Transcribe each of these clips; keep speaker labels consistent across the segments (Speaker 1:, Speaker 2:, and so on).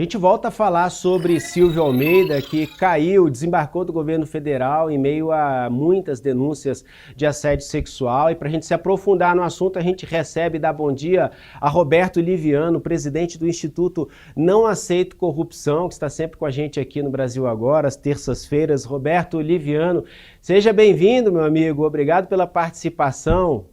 Speaker 1: A gente volta a falar sobre Silvio Almeida, que caiu, desembarcou do governo federal em meio a muitas denúncias de assédio sexual. E para a gente se aprofundar no assunto, a gente recebe e dá bom dia a Roberto Liviano, presidente do Instituto Não Aceito Corrupção, que está sempre com a gente aqui no Brasil Agora, às terças-feiras. Roberto Liviano, seja bem-vindo, meu amigo. Obrigado pela participação.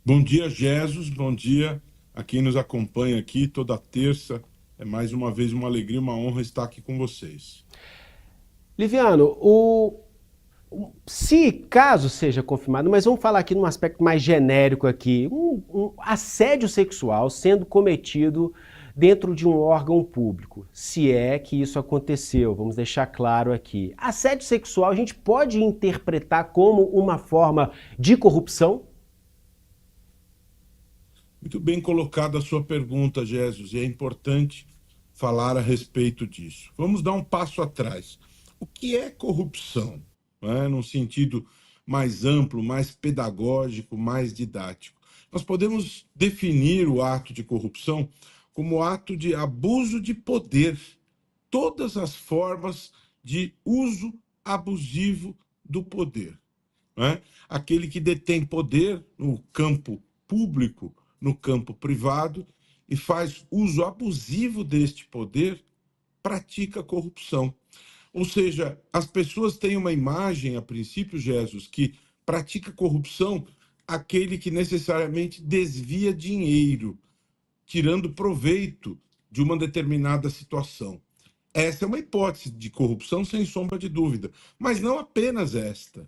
Speaker 2: Bom dia, Jesus. Bom dia a quem nos acompanha aqui toda terça. É mais uma vez uma alegria, uma honra estar aqui com vocês.
Speaker 1: Liviano, se caso seja confirmado, mas vamos falar aqui num aspecto mais genérico aqui, um assédio sexual sendo cometido dentro de um órgão público, se é que isso aconteceu, vamos deixar claro aqui. Assédio sexual a gente pode interpretar como uma forma de corrupção?
Speaker 2: Muito bem colocada a sua pergunta, Jesus, e é importante falar a respeito disso. Vamos dar um passo atrás. O que é corrupção? Num sentido mais amplo, mais pedagógico, mais didático. Nós podemos definir o ato de corrupção como ato de abuso de poder, todas as formas de uso abusivo do poder. Aquele que detém poder no campo público, no campo privado, e faz uso abusivo deste poder, pratica corrupção. Ou seja, as pessoas têm uma imagem, a princípio, Jesus, que pratica corrupção aquele que necessariamente desvia dinheiro, tirando proveito de uma determinada situação. Essa é uma hipótese de corrupção, sem sombra de dúvida, mas não apenas esta.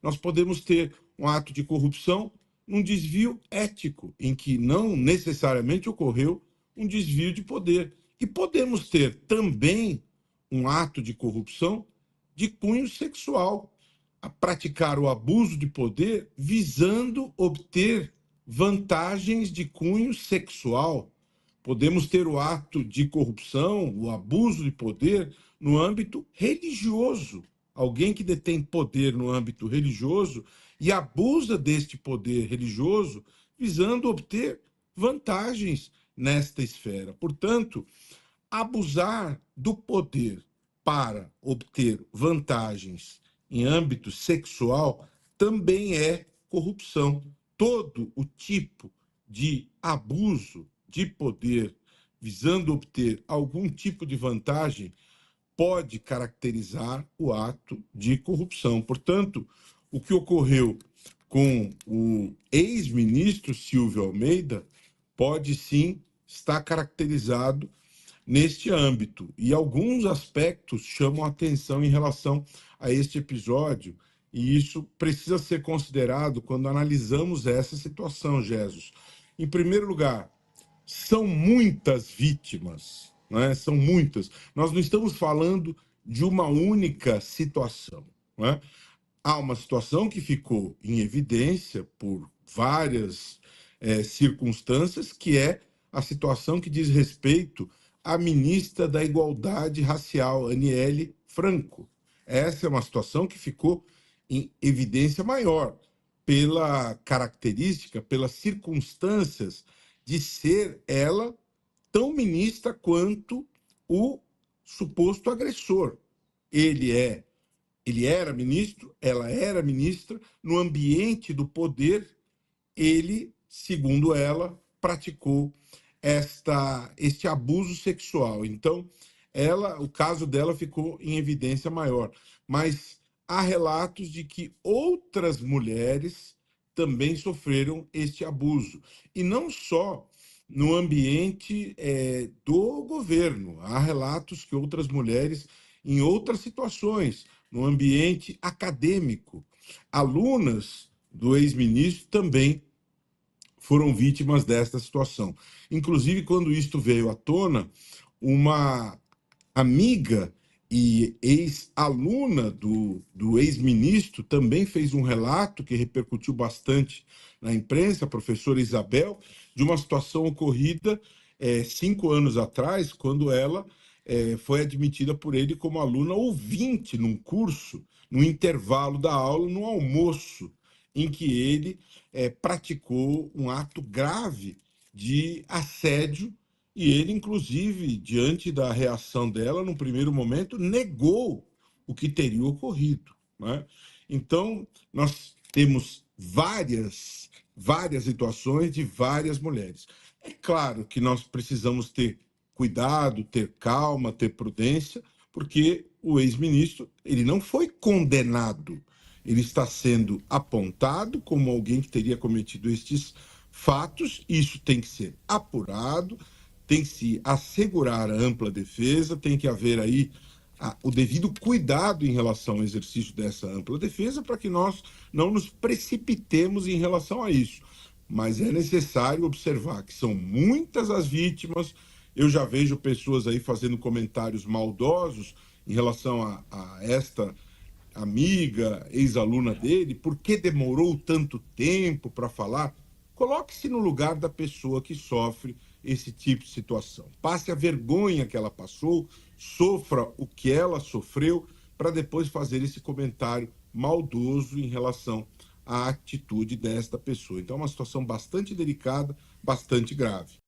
Speaker 2: Nós podemos ter um ato de corrupção num desvio ético, em que não necessariamente ocorreu um desvio de poder. E podemos ter também um ato de corrupção de cunho sexual, a praticar o abuso de poder visando obter vantagens de cunho sexual. Podemos ter o ato de corrupção, o abuso de poder no âmbito religioso. Alguém que detém poder no âmbito religioso e abusa deste poder religioso visando obter vantagens nesta esfera. Portanto, abusar do poder para obter vantagens em âmbito sexual também é corrupção. Todo o tipo de abuso de poder visando obter algum tipo de vantagem pode caracterizar o ato de corrupção. Portanto, o que ocorreu com o ex-ministro Silvio Almeida pode sim estar caracterizado neste âmbito. E alguns aspectos chamam a atenção em relação a este episódio, e isso precisa ser considerado quando analisamos essa situação, Jesus. Em primeiro lugar, são muitas vítimas, né? São muitas. Nós não estamos falando de uma única situação, né? Há uma situação que ficou em evidência por várias circunstâncias, que é a situação que diz respeito à ministra da Igualdade Racial, Aniele Franco. Essa é uma situação que ficou em evidência maior pela característica, pelas circunstâncias de ser ela tão ministra quanto o suposto agressor. Ele é ele era ministro, ela era ministra, no ambiente do poder, ele, segundo ela, praticou este abuso sexual. Então, o caso dela ficou em evidência maior. Mas há relatos de que outras mulheres também sofreram este abuso. E não só no ambiente do governo. Há relatos que outras mulheres, em outras situações, no ambiente acadêmico, alunas do ex-ministro também foram vítimas desta situação. Inclusive, quando isto veio à tona, uma amiga e ex-aluna do ex-ministro também fez um relato que repercutiu bastante na imprensa, a professora Isabel, de uma situação ocorrida 5 anos atrás, quando ela foi admitida por ele como aluna ouvinte num curso, no intervalo da aula, no almoço, em que ele praticou um ato grave de assédio E ele, inclusive, diante da reação dela, no primeiro momento, negou o que teria ocorrido, né? Então, nós temos várias situações de várias mulheres. É claro que nós precisamos ter cuidado, ter calma, ter prudência, porque o ex-ministro, ele não foi condenado, ele está sendo apontado como alguém que teria cometido estes fatos, isso tem que ser apurado, tem que se assegurar a ampla defesa, tem que haver aí o devido cuidado em relação ao exercício dessa ampla defesa para que nós não nos precipitemos em relação a isso. Mas é necessário observar que são muitas as vítimas. Eu já vejo pessoas aí fazendo comentários maldosos em relação a esta amiga, ex-aluna dele, por que demorou tanto tempo para falar? Coloque-se no lugar da pessoa que sofre esse tipo de situação. Passe a vergonha que ela passou, sofra o que ela sofreu, para depois fazer esse comentário maldoso em relação à atitude desta pessoa. Então, é uma situação bastante delicada, bastante grave.